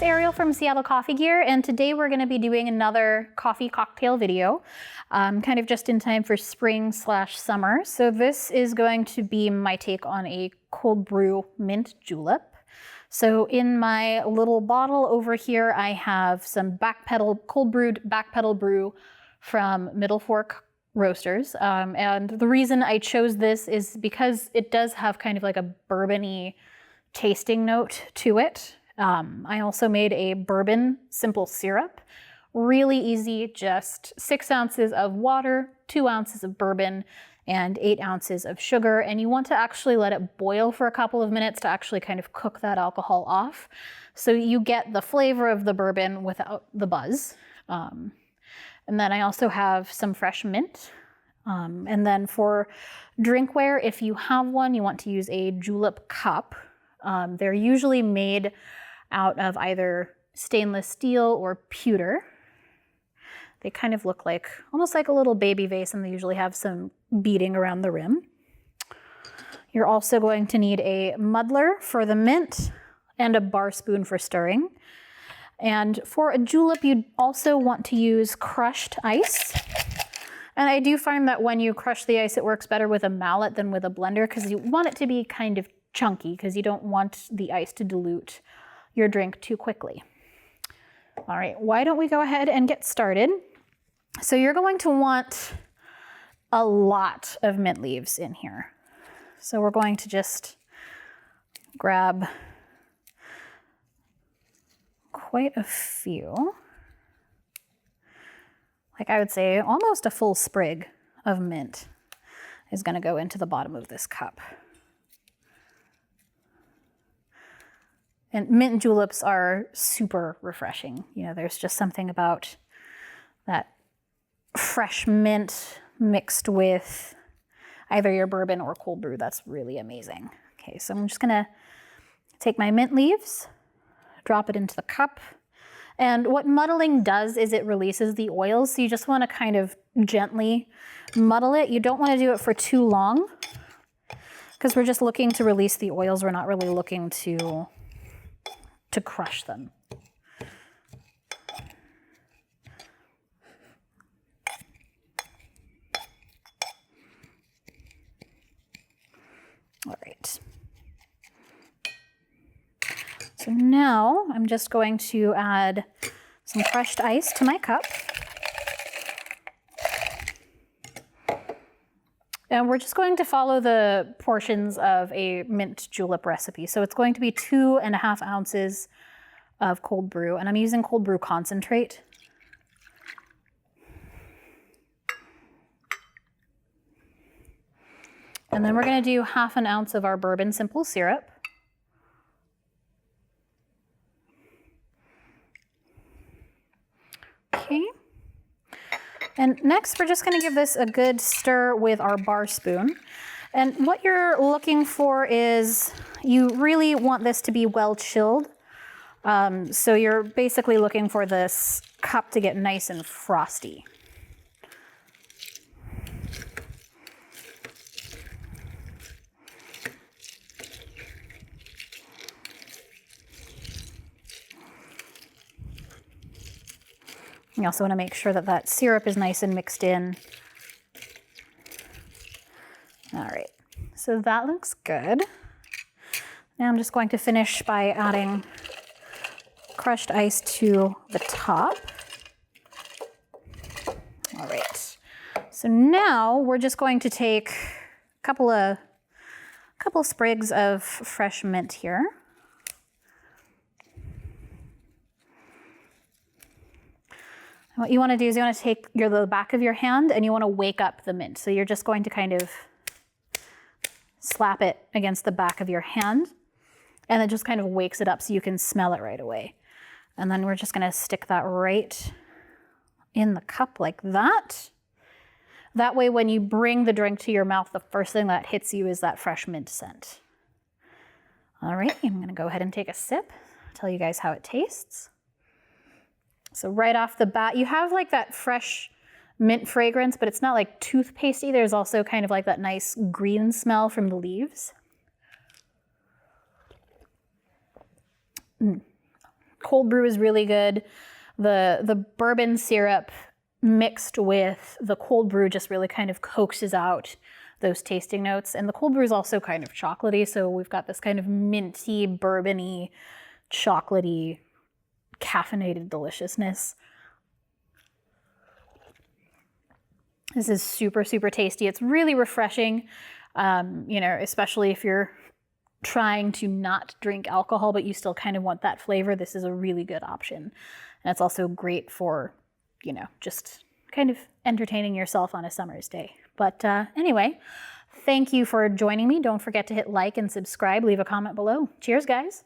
Ariel from Seattle Coffee Gear, and today we're going to be doing another coffee cocktail video, kind of just in time for spring/summer. So this is going to be my take on a cold brew mint julep. So in my little bottle over here, I have some cold brewed backpedal brew from Middle Fork Roasters. And the reason I chose this is because it does have kind of like a bourbon-y tasting note to it. I also made a bourbon simple syrup. Really easy, just 6 ounces of water, 2 ounces of bourbon, and 8 ounces of sugar. And you want to actually let it boil for a couple of minutes to actually kind of cook that alcohol off. So you get the flavor of the bourbon without the buzz. And then I also have some fresh mint. And then for drinkware, if you have one, you want to use a julep cup. They're usually made out of either stainless steel or pewter. They kind of look like, almost like a little baby vase, and they usually have some beading around the rim. You're also going to need a muddler for the mint and a bar spoon for stirring. And for a julep, you also want to use crushed ice. And I do find that when you crush the ice, it works better with a mallet than with a blender because you want it to be kind of chunky because you don't want the ice to dilute your drink too quickly. All right, why don't we go ahead and get started? So you're going to want a lot of mint leaves in here. So we're going to just grab quite a few. Like I would say almost a full sprig of mint is going to go into the bottom of this cup. And mint juleps are super refreshing. You know, there's just something about that fresh mint mixed with either your bourbon or cold brew that's really amazing. Okay, so I'm just gonna take my mint leaves, drop it into the cup. And what muddling does is it releases the oils. So you just wanna kind of gently muddle it. You don't wanna do it for too long because we're just looking to release the oils. We're not really looking to crush them. All right. So now I'm just going to add some crushed ice to my cup. And we're just going to follow the portions of a mint julep recipe. So it's going to be 2.5 ounces of cold brew, and I'm using cold brew concentrate. And then we're going to do 1/2 ounce of our bourbon simple syrup. Okay. And next, we're just going to give this a good stir with our bar spoon. And what you're looking for is you really want this to be well chilled. So you're basically looking for this cup to get nice and frosty. You also want to make sure that that syrup is nice and mixed in. All right, so that looks good. Now I'm just going to finish by adding crushed ice to the top. All right, so now we're just going to take a couple of sprigs of fresh mint here. What you want to do is you want to take the back of your hand and you want to wake up the mint. So you're just going to kind of slap it against the back of your hand, and it just kind of wakes it up so you can smell it right away. And then we're just going to stick that right in the cup like that. That way when you bring the drink to your mouth, the first thing that hits you is that fresh mint scent. All right, I'm going to go ahead and take a sip, tell you guys how it tastes. So right off the bat, you have like that fresh mint fragrance, but it's not like toothpastey. There's also kind of like that nice green smell from the leaves. cold brew is really good. The bourbon syrup mixed with the cold brew just really kind of coaxes out those tasting notes. And the cold brew is also kind of chocolatey, so we've got this kind of minty, bourbony, chocolatey, caffeinated deliciousness. This is super, super tasty. It's really refreshing, you know, especially if you're trying to not drink alcohol, but you still kind of want that flavor. This is a really good option. And it's also great for, you know, just kind of entertaining yourself on a summer's day. But anyway, thank you for joining me. Don't forget to hit like and subscribe. Leave a comment below. Cheers, guys.